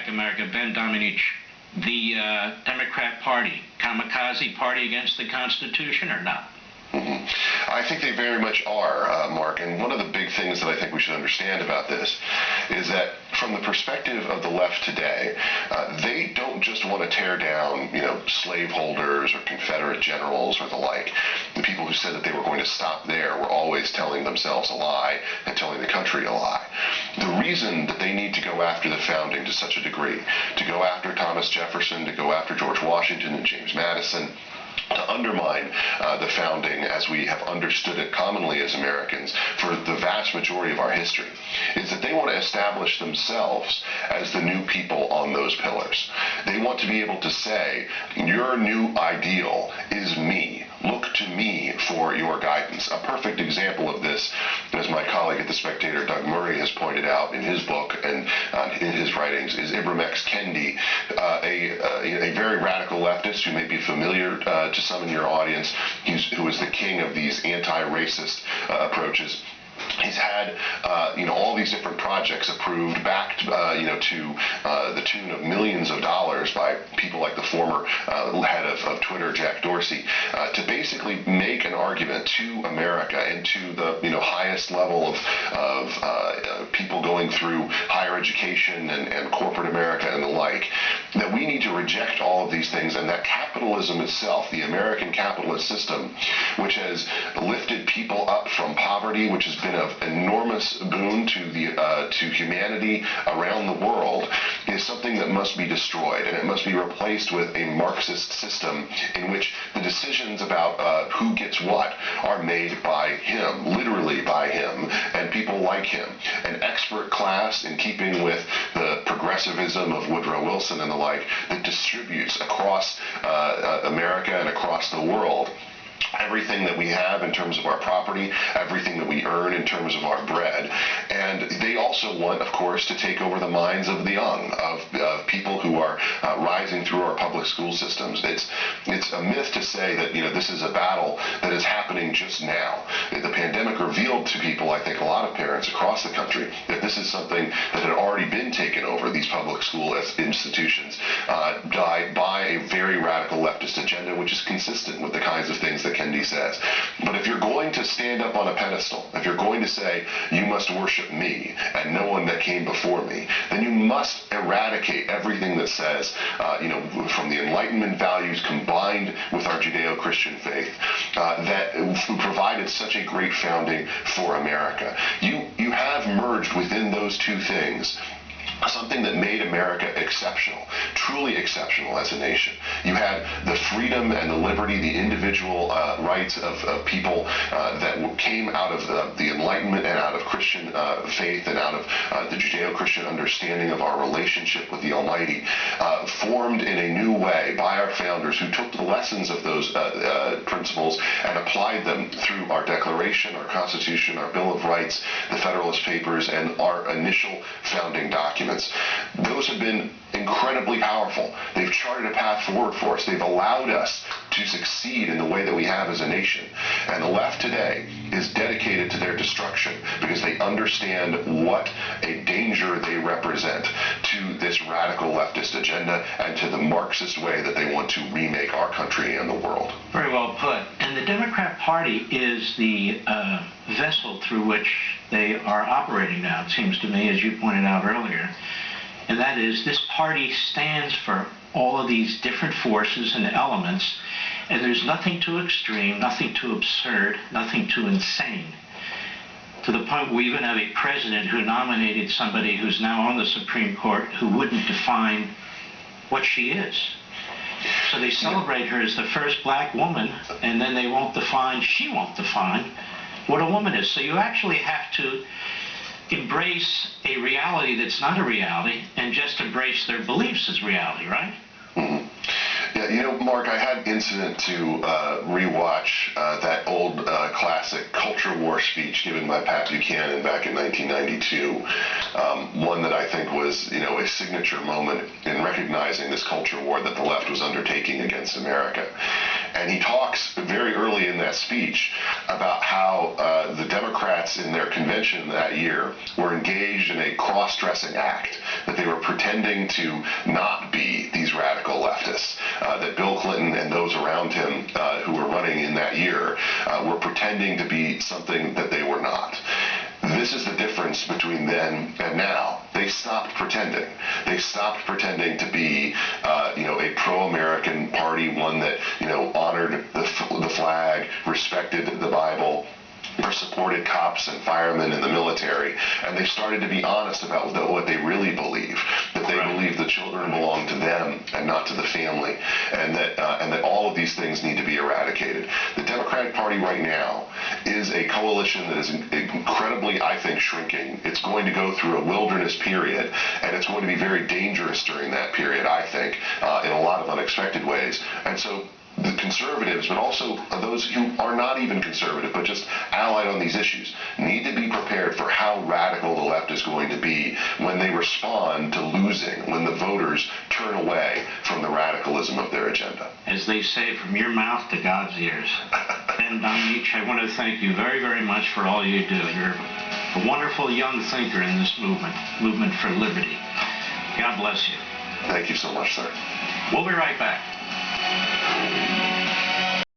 Attack America, Ben Domenech, the Democrat Party, kamikaze party against the Constitution or not? I think they very much are, Mark, and one of the big things that I think we should understand about this is that from the perspective of the left today, they don't just want to tear down, slaveholders or Confederate generals or the like. The people who said that they were going to stop there were always telling themselves a lie and telling the country a lie. The reason that they need to go after the founding to such a degree, to go after Thomas Jefferson, to go after George Washington and James Madison, to undermine the founding as we have understood it commonly as Americans for the vast majority of our history, is that they want to establish themselves as the new people on those pillars. They want to be able to say, your new ideal is me. Look to me for your guidance. A perfect example of this, as my colleague at The Spectator, Doug Murray, has pointed out in his book and in his writings, is Ibram X. Kendi, a very radical leftist who may be familiar to some in your audience, who is the king of these anti-racist approaches. He's had, all these different projects approved, backed, to the tune of millions of dollars by people like the former head of Twitter, Jack Dorsey, to basically make an argument to America and to the, highest level of people going through higher education and corporate America and the like, that we need to reject all of these things, and that capitalism itself, the American capitalist system, which has lifted people up from poverty, which has been of enormous boon to humanity around the world, is something that must be destroyed, and it must be replaced with a Marxist system in which the decisions about who gets what are made by him, literally by him, and people like him. An expert class, in keeping with the progressivism of Woodrow Wilson and the like, that distributes across America and across the world everything that we have in terms of our property, everything that we earn in terms of our bread. And they also want, of course, to take over the minds of the young, of people who are rising through our public school systems. It's a myth to say that, this is a battle that is happening just now. The pandemic revealed to people, I think a lot of parents across the country, that this is something that had already been taken over, these public school institutions, by a very radical leftist agenda, which is consistent with the kinds of things that Kendi says. But if you're going to stand up on a pedestal, if you're going to say, you must worship me and no one that came before me, then you must eradicate everything that says, from the Enlightenment values combined with our Judeo-Christian faith, that provided such a great founding for America. You have merged within those two things something that made America exceptional, truly exceptional as a nation. You had the freedom and the liberty, the individual rights of people that came out of the Enlightenment and out of Christian faith and out of the Judeo-Christian understanding of our relationship with the Almighty, formed in a new way by our founders, who took the lessons of those principles and applied them through our Declaration, our Constitution, our Bill of Rights, the Federalist Papers, and our initial founding documents. Those have been incredibly powerful. They've charted a path forward for us. They've allowed us to succeed in the way that we have as a nation. And the left today is dedicated to their destruction because they understand what a danger they represent to this radical leftist agenda and to the Marxist way that they want to remake our country and the world. Very well put. And the Democrat Party is the vessel through which they are operating now, it seems to me, as you pointed out earlier. And that is, this party stands for all of these different forces and elements, and there's nothing too extreme, nothing too absurd, nothing too insane, to the point where we even have a president who nominated somebody who's now on the Supreme Court who wouldn't define what she is. So they celebrate her as the first black woman, and then she won't define what a woman is. So you actually have to embrace a reality that's not a reality and just embrace their beliefs as reality, right? Mm-hmm. Yeah, Mark, I had incident to rewatch that old classic culture war speech given by Pat Buchanan back in 1992, one that I think was, a signature moment in recognizing this culture war that the left was undertaking against America. And he talks very early in that speech about how the Democrats in their convention that year were engaged in a cross-dressing act. that they were pretending to not be these radical leftists, that Bill Clinton and those around him who were running in that year were pretending to be something that they were not. This is the difference between then and now. They stopped pretending. They stopped pretending to be, a pro-American party, one that, honored the flag, respected the Bible, or supported cops and firemen in the military, and they started to be honest about what they really believe, that they believe the children belong to them and not to the family, and that all of these things need to be eradicated. The Democratic Party right now is a coalition that is incredibly, I think, shrinking. It's going to go through a wilderness period, and it's going to be very dangerous during that period, I think, in a lot of unexpected ways. And so the conservatives, but also those who are not even conservative, but just allied on these issues, need to be prepared for how radical the left is going to be when they respond to losing, when the voters turn away from the radicalism of their agenda. As they say, from your mouth to God's ears. And Domenech, I want to thank you very, very much for all you do. You're a wonderful young thinker in this movement for liberty. God bless you. Thank you so much, sir. We'll be right back.